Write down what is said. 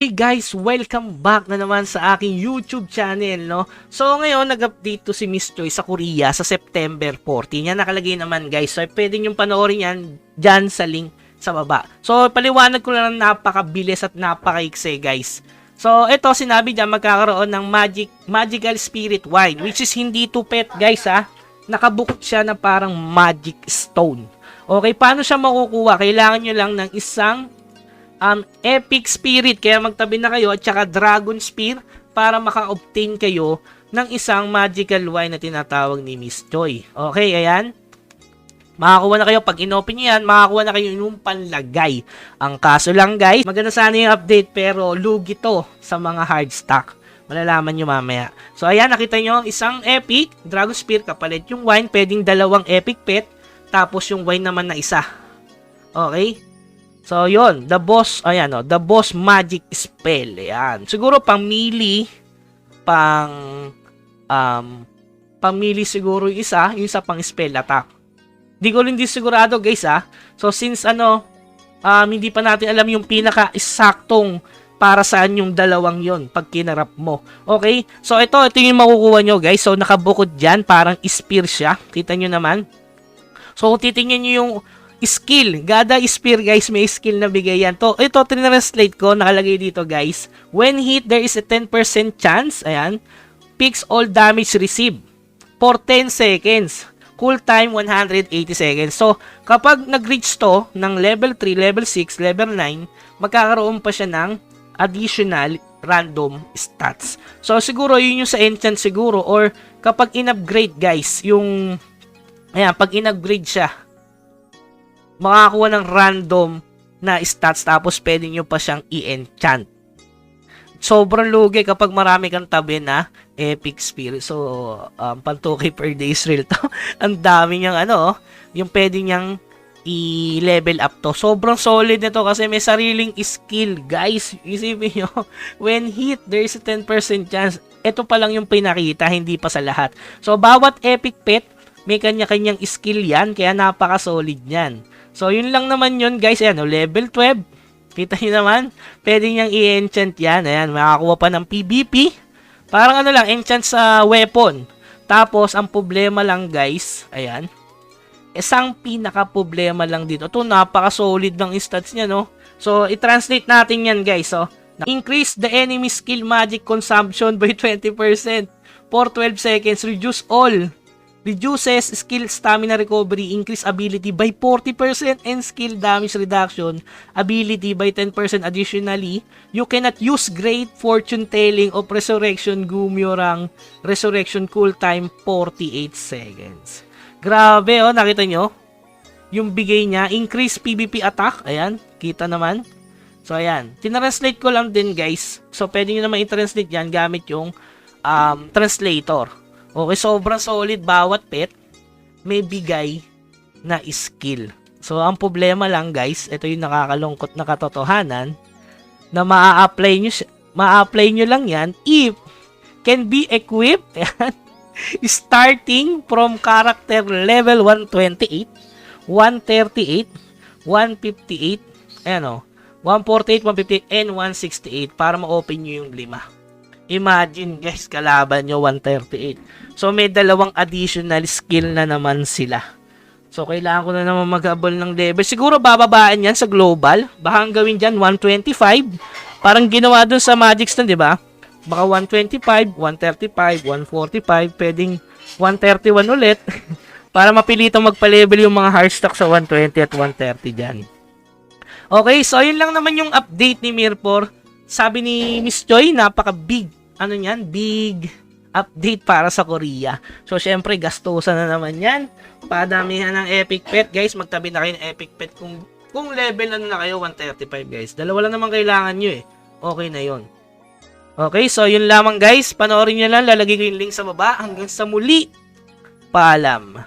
Okay guys, welcome back na naman sa aking YouTube channel, no? So ngayon, nag-update to si Miss Choi sa Korea sa September 14. Yan nakalagay naman guys. So pwede nyo panoorin yan dyan sa link sa baba. So paliwanag ko lang, napakabilis at napakaikse guys. So ito, sinabi dyan magkakaroon ng magical spirit wine, which is hindi to pet guys ha. Nakabukod siya na parang magic stone. Okay, paano siya makukuha? Kailangan nyo lang ng isang epic spirit, kaya magtabi na kayo, at saka dragon spear para maka-obtain kayo ng isang magical wine na tinatawag ni Miss Choi. Okay, ayan. Makakuha na kayo, pag inopen nyo yan, makakuha na kayo yung panlagay. Ang kaso lang guys, maganda sana yung update pero lugi to sa mga hard stock. Malalaman nyo mamaya. So ayan, nakita nyo, isang epic dragon spear kapalit yung wine, pwedeng dalawang epic pet, tapos yung wine naman na isa. Okay? So, yon, the boss, ayan o, the boss magic spell, ayan. Siguro, pamili siguro yung isa pang spell attack. Di ko rin sigurado, guys, So, since, hindi pa natin alam yung pinaka-isaktong para saan yung dalawang yon pag kinarap mo. Okay? So, ito yung makukuha nyo, guys. So, nakabukod dyan, parang spear siya. Kita nyo naman. So, kung titingnan nyo yung skill, Gada Spear guys, may skill na bigay yan. Ito, tinranslate ko, nakalagay dito guys. When hit, there is a 10% chance, ayan, picks all damage received for 10 seconds. Cool time, 180 seconds. So, kapag nag-reach to ng level 3, level 6, level 9, magkakaroon pa siya ng additional random stats. So, siguro yun yung sa enchant siguro, or kapag in-upgrade guys, yung, ayan, pag in-upgrade siya, makakuha ng random na stats tapos pwede nyo pa siyang i-enchant. Sobrang lugi kapag marami kang tabi na epic spirit. So, pantuki per day Israel to. Ang dami niyang yung pwede niyang i-level up to. Sobrang solid nito kasi may sariling skill. Guys, isipin nyo, when hit, there is a 10% chance. Ito pa lang yung pinakita, hindi pa sa lahat. So, bawat epic pet, may kanya-kanyang skill yan, kaya napaka-solid yan. So, yun lang naman yun, guys. Ayan, level 12. Kita nyo naman. Pwede niyang i-enchant yan. Ayan, makakuha pa ng PvP. Parang enchant sa weapon. Tapos, ang problema lang, guys, ayan. Isang pinaka-problema lang dito. Ito, napaka-solid ng stats niya, no? So, i-translate natin yan, guys. So, increase the enemy skill magic consumption by 20% for 12 seconds. Reduces skill stamina recovery, increase ability by 40% and skill damage reduction, ability by 10% additionally. You cannot use great fortune telling of resurrection Gumyorang resurrection cool time 48 seconds. Grabe nakita nyo? Yung bigay niya, increase PvP attack, ayan, kita naman. So ayan, tinranslate ko lang din guys. So pwede nyo naman i-translate yan gamit yung translator. Okay, sobrang solid, bawat pet may bigay na skill. So, ang problema lang guys, ito yung nakakalungkot na katotohanan na ma-apply nyo lang yan if can be equipped starting from character level 128, 138, 158, ayan 148, 158, and 168 para ma-open nyo yung 5. Imagine guys, kalaban nyo 138. So may dalawang additional skill na naman sila. So kailangan ko na naman mag-abol ng level. Siguro bababaan yan sa global. Baka ang gawin dyan 125. Parang ginawa dun sa Magic Stone, di ba? Baka 125, 135, 145. Pwedeng 131 ulit. Para mapilitang magpa-level yung mga hard stock sa 120 at 130 dyan. Okay, so yun lang naman yung update ni Mirpor. Sabi ni Miss Choi, napaka-big. Big update para sa Korea. So, syempre, gastusan na naman yan. Padamihan ng epic pet, guys. Magtabi na kayo ng epic pet. Kung level na kayo, 135, guys. Dalawa lang naman kailangan nyo, Okay na yon. Okay, so, yun lamang, guys. Panoorin nyo lang. Lalagay ko yung link sa baba. Hanggang sa muli. Paalam.